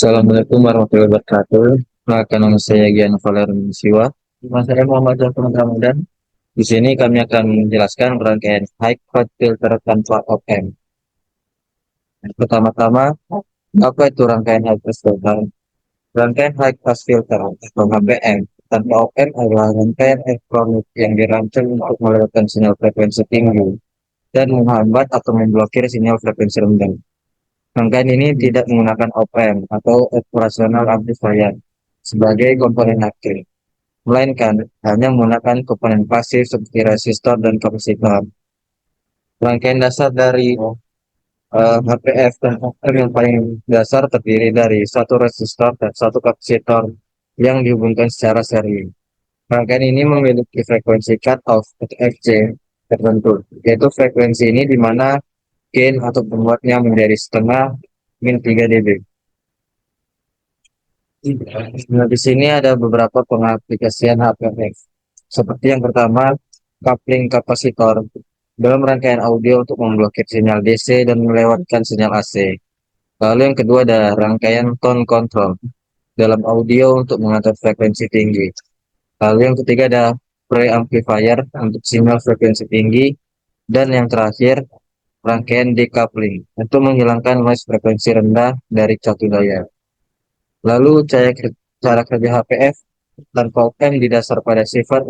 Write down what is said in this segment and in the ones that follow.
Assalamualaikum warahmatullahi wabarakatuh. Perkenalkan nama saya Gian Valer Siwa. Nama saya Muhammad Jafar Ramadan. Di sini kami akan menjelaskan rangkaian high pass filter tanpa op-amp. Pertama-tama, apa itu rangkaian high pass filter? Rangkaian high pass filter atau HPM tanpa op-amp adalah rangkaian elektronik yang dirancang untuk melewatkan sinyal frekuensi tinggi dan menghambat atau memblokir sinyal frekuensi rendah. Rangkaian ini tidak menggunakan op-amp atau operational amplifier sebagai komponen aktif, melainkan hanya menggunakan komponen pasif seperti resistor dan kapasitor. Rangkaian dasar dari HPF dan op-amp yang paling dasar terdiri dari satu resistor dan satu kapasitor yang dihubungkan secara seri. Rangkaian ini memiliki frekuensi cut-off atau FC tertentu, yaitu frekuensi ini di mana gain atau penguatnya menjadi setengah min 3 dB. Nah, di sini ada beberapa pengaplikasian HPF. Seperti yang pertama, coupling kapasitor dalam rangkaian audio untuk memblokir sinyal DC dan melewatkan sinyal AC. Lalu yang kedua ada rangkaian tone control dalam audio untuk mengatur frekuensi tinggi. Lalu yang ketiga ada preamplifier untuk sinyal frekuensi tinggi. Dan yang terakhir, rangkaian decoupling untuk menghilangkan noise frekuensi rendah dari catu daya. Lalu cara kerja HPF tanpa op-amp didasar pada sifat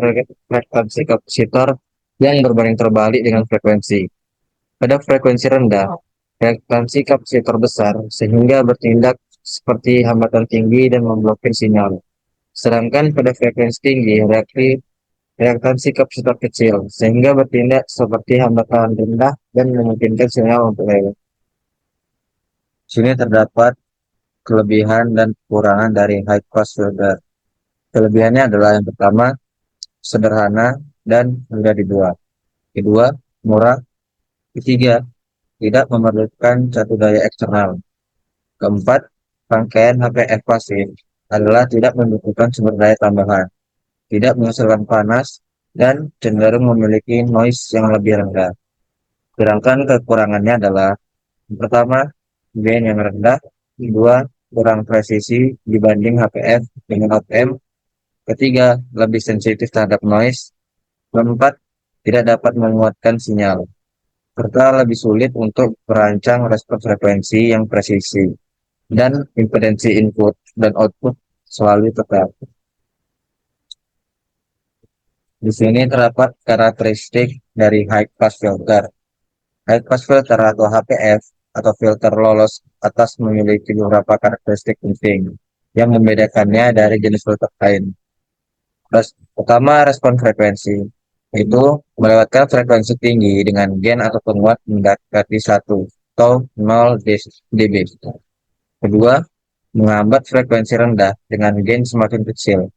frekuensi kapasitor yang berbanding terbalik dengan frekuensi. Pada frekuensi rendah, frekuensi kapasitor besar sehingga bertindak seperti hambatan tinggi dan memblokir sinyal. Sedangkan pada frekuensi tinggi, reaktansi kapasitor kecil sehingga bertindak seperti hambatan rendah dan memungkinkan sinyal untuk lewat. Sini terdapat kelebihan dan kekurangan dari high pass filter. Kelebihannya adalah yang pertama, sederhana dan mudah dibuat. Kedua, murah. Ketiga, tidak memerlukan catu daya eksternal. Keempat, rangkaian HPF pasif adalah tidak membutuhkan sumber daya tambahan, tidak menghasilkan panas, dan cenderung memiliki noise yang lebih rendah. Sedangkan kekurangannya adalah yang pertama, gain yang rendah. Kedua, kurang presisi dibanding HPF dengan op-amp. Ketiga, lebih sensitif terhadap noise. Keempat, tidak dapat menguatkan sinyal, serta lebih sulit untuk merancang respon frekuensi yang presisi, dan impedansi input dan output selalu tetap. Di sini terdapat karakteristik dari high pass filter. High pass filter atau HPF atau filter lolos atas memiliki beberapa karakteristik penting yang membedakannya dari jenis filter lain. Pertama, respon frekuensi. Itu melewatkan frekuensi tinggi dengan gain atau penguat mendekati 1 atau 0 dB. Kedua, menghambat frekuensi rendah dengan gain semakin kecil.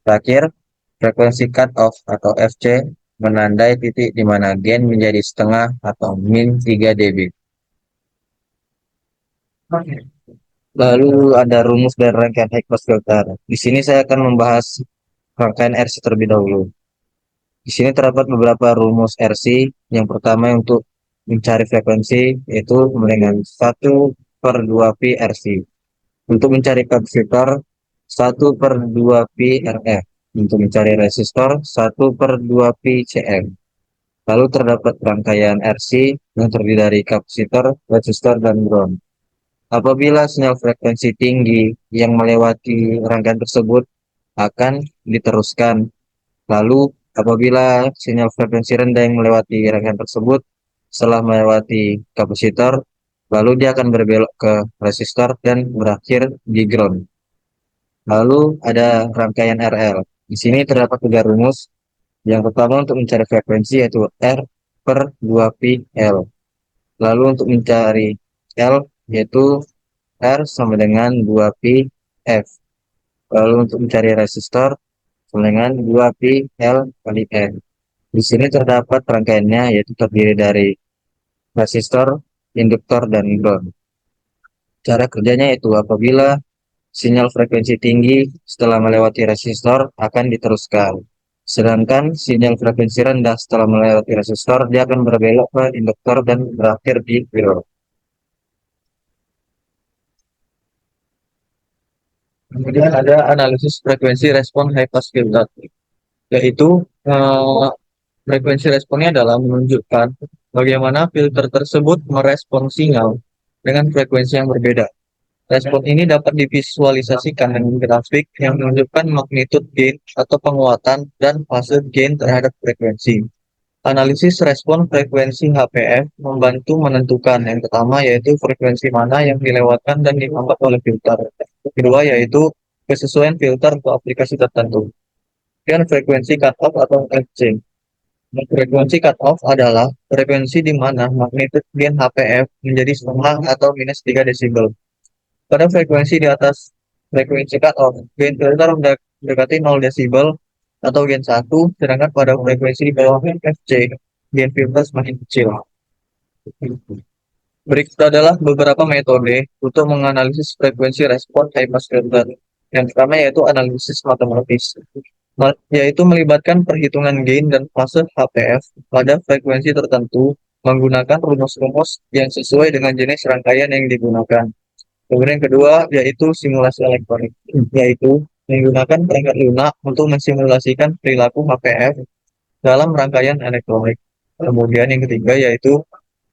Terakhir, frekuensi cut-off atau FC menandai titik di mana gain menjadi setengah atau min 3 dB. Lalu ada rumus dan rangkaian high pass filter. Di sini saya akan membahas rangkaian RC terlebih dahulu. Di sini terdapat beberapa rumus RC. Yang pertama untuk mencari frekuensi yaitu dengan 1/2 pi RC. Untuk mencari kapasitor 1/2 pi RF. Untuk mencari resistor 1/2 pi CM. Lalu terdapat rangkaian RC yang terdiri dari kapasitor, resistor, dan ground. Apabila sinyal frekuensi tinggi yang melewati rangkaian tersebut akan diteruskan. Lalu apabila sinyal frekuensi rendah yang melewati rangkaian tersebut setelah melewati kapasitor, lalu dia akan berbelok ke resistor dan berakhir di ground. Lalu ada rangkaian RL. Di sini terdapat 3 rumus. Yang pertama untuk mencari frekuensi yaitu R per 2 pi L. Lalu untuk mencari L yaitu R sama dengan 2 pi F. Lalu untuk mencari resistor sama dengan 2 pi L kali N. Di sini terdapat rangkaiannya yaitu terdiri dari resistor, induktor, dan ground. Cara kerjanya yaitu apabila sinyal frekuensi tinggi setelah melewati resistor akan diteruskan. Sedangkan sinyal frekuensi rendah setelah melewati resistor dia akan berbelok ke induktor dan berakhir di ground. Kemudian ada analisis frekuensi respon high pass filter, yaitu eh, frekuensi responnya adalah menunjukkan bagaimana filter tersebut merespon sinyal dengan frekuensi yang berbeda. Respon ini dapat divisualisasikan dengan grafik yang menunjukkan magnitude gain atau penguatan dan fase gain terhadap frekuensi. Analisis respon frekuensi HPF membantu menentukan yang pertama yaitu frekuensi mana yang dilewatkan dan dihambat oleh filter. Kedua yaitu kesesuaian filter untuk aplikasi tertentu. Dan frekuensi cutoff atau FC. Frekuensi cutoff adalah frekuensi di mana magnitude gain HPF menjadi setengah atau minus 3 desibel. Pada frekuensi di atas frekuensi cutoff, gain filter mendekati 0 desibel atau gain 1, sedangkan pada frekuensi di bawah FC, gain filter semakin kecil. Berikut adalah beberapa metode untuk menganalisis frekuensi respon high pass filter. Yang pertama yaitu analisis matematis, yaitu melibatkan perhitungan gain dan fase HPF pada frekuensi tertentu menggunakan rumus-rumus yang sesuai dengan jenis rangkaian yang digunakan. Kemudian yang kedua yaitu simulasi elektronik, yaitu menggunakan perangkat lunak untuk mensimulasikan perilaku HPF dalam rangkaian elektronik. Kemudian yang ketiga yaitu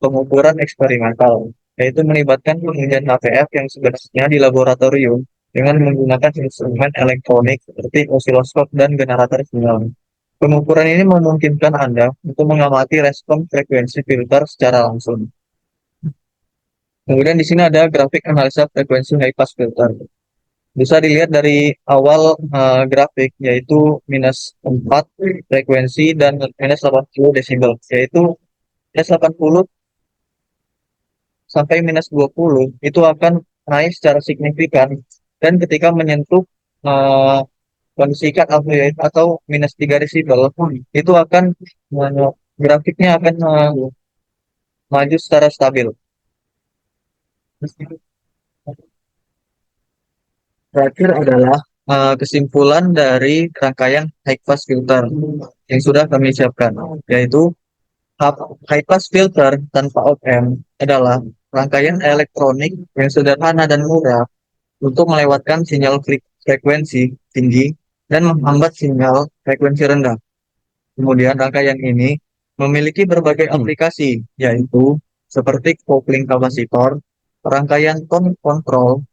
pengukuran eksperimental, yaitu melibatkan pengujian HPF yang sebenarnya di laboratorium dengan menggunakan instrumen elektronik seperti osiloskop dan generator sinyal. Pengukuran ini memungkinkan Anda untuk mengamati respon frekuensi filter secara langsung. Kemudian di sini ada grafik analisa frekuensi high pass filter. Bisa dilihat dari awal grafik yaitu minus 4 frekuensi dan minus 80 desibel, yaitu minus 80 sampai minus 20 itu akan naik secara signifikan dan ketika menyentuh uh, kondisi cut off rate atau minus 3 desibel itu akan grafiknya akan maju secara stabil. Terakhir adalah kesimpulan dari rangkaian high pass filter yang sudah kami siapkan, yaitu high pass filter tanpa op-amp adalah rangkaian elektronik yang sederhana dan murah untuk melewatkan sinyal frekuensi tinggi dan menghambat sinyal frekuensi rendah. Kemudian rangkaian ini memiliki berbagai aplikasi, yaitu seperti kopling kapasitor, rangkaian tone control,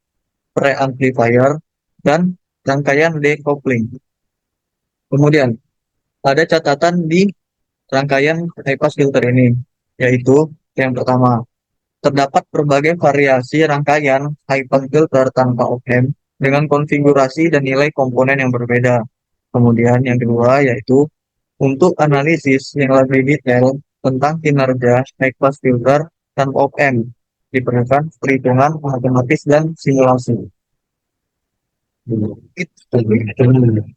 preamplifier, dan rangkaian decoupling. Kemudian ada catatan di rangkaian high pass filter ini, yaitu yang pertama, terdapat berbagai variasi rangkaian high pass filter tanpa op-amp dengan konfigurasi dan nilai komponen yang berbeda. Kemudian yang kedua yaitu untuk analisis yang lebih detail tentang kinerja high pass filter tanpa op-amp diperlukan perhitungan matematis dan simulasi.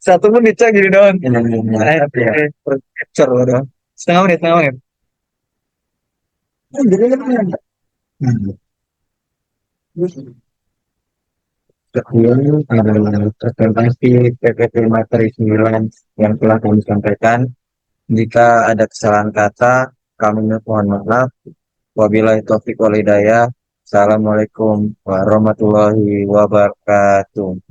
Satu menit aja gini doang. Capture udah. Setengah menit. Kemudian tentang PPT materi 9 yang telah kami sampaikan. Jika ada kesalahan kata, kami mohon maaf. Wabillahi taufiq wal hidayah. Assalamualaikum warahmatullahi wabarakatuh.